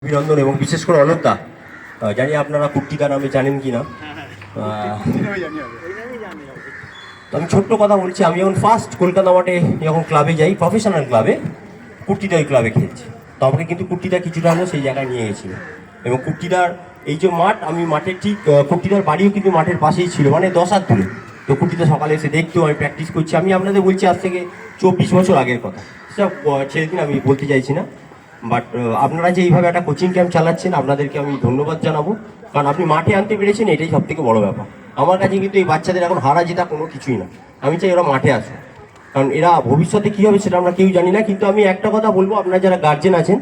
অভিনন্দন এবং বিশেষ করে অলোকদা, জানি আপনারা কুর্তিদা নামে জানেন কি না। আমি ছোট্ট কথা বলছি, আমি যখন ফার্স্ট কলকাতা মাঠে যখন ক্লাবে যাই, প্রফেশনাল ক্লাবে, কুর্তিদা ওই ক্লাবে খেলছি। তো আমাকে কিন্তু কুর্তিদা কিছুটা হলেও সেই জায়গায় নিয়ে গেছিল। এবং কুর্তিদার এই যে মাঠ, আমি মাঠের ঠিক কুর্তিদার বাড়িও কিন্তু মাঠের পাশেই ছিল, মানে 10 হাত দূরে। তো কুর্তিদা সকালে এসে দেখতেও, আমি প্র্যাকটিস করছি। আমি আপনাদের বলছি আজ থেকে 24 বছর আগের কথা, সেটা ছেড়ে দিন, আমি বলতে চাইছি না। বাট আপনারা যে এইভাবে একটা কোচিং ক্যাম্প চালাচ্ছেন, আপনাদেরকে আমি ধন্যবাদ জানাবো। কারণ আপনি মাঠে আনতে পেরেছেন, এটাই সব থেকে বড় ব্যাপার। আমার কাছে কিন্তু এই বাচ্চাদের এখন হারা জেতা কোনো কিছুই না। আমি চাই ওরা মাঠে আসুক, কারণ এরা ভবিষ্যতে কী হবে সেটা আমরা কেউ জানি না। কিন্তু আমি একটা কথা বলবো, আপনারা যারা গার্জেন আছেন,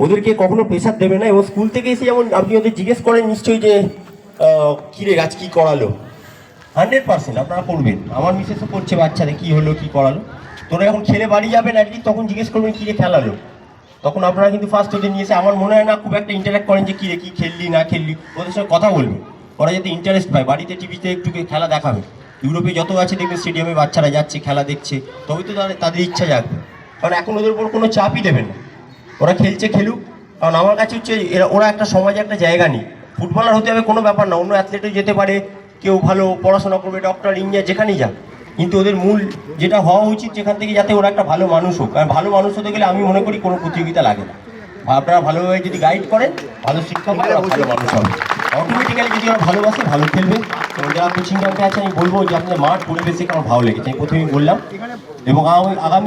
ওদেরকে কখনো প্রেশার দেবে না। এবং স্কুল থেকে এসে যেমন আপনি ওদের জিজ্ঞেস করেন নিশ্চয়ই যে কী রে গাছ কী করালো, 100% আপনারা করবেন। আমার মিসেসও করছে, বাচ্চাদের কী হলো কী করালো। তোরা যখন খেলে বাড়ি যাবেন একদিন, তখন জিজ্ঞেস করবেন কী রে খেলালো। তখন আপনারা কিন্তু ফার্স্ট ওদের নিয়ে এসে, আমার মনে হয় না খুব একটা ইন্টারাক্ট করেন যে কী রে কী খেললি না খেললি, ওদের সঙ্গে কথা বলবেন। ওরা যাতে ইন্টারেস্ট পায়, বাড়িতে টিভিতে একটু খেলা দেখাবে। ইউরোপে যত আছে দেখবেন স্টেডিয়ামে বাচ্চারা যাচ্ছে, খেলা দেখছে, তবে তো তাদের ইচ্ছা জাগবে। কারণ এখন ওদের উপর কোনো চাপই দেবেন না, ওরা খেলছে খেলুক। কারণ আমার কাছে হচ্ছে ওরা একটা সমাজে একটা জায়গা নেই। ফুটবলার হতে হবে কোনো ব্যাপার না, অন্য অ্যাথলেটও যেতে পারে, কেউ ভালো পড়াশোনা করবে, ডক্টর ইঞ্জিনিয়ার যেখানেই যাক। কিন্তু ওদের মূল যেটা হওয়া উচিত, যেখান থেকে যাতে ওরা একটা ভালো মানুষ হোক। কারণ ভালো মানুষ হতে গেলে আমি মনে করি কোনো প্রতিযোগিতা লাগে না। আপনারা ভালোভাবে যদি গাইড করেন, ভালো শিক্ষা পাবে, ভালো মানুষ হবে। অটোমেটিক্যালি যদি ওরা ভালোবাসে, ভালো খেলবে। এবং যারা কোচিং ক্যাম্পে আছে, আমি বলবো যে আপনাদের মাঠ পরিবেশে আমার ভালো লেগেছে, আমি প্রথমেই বললাম। এবং আগামী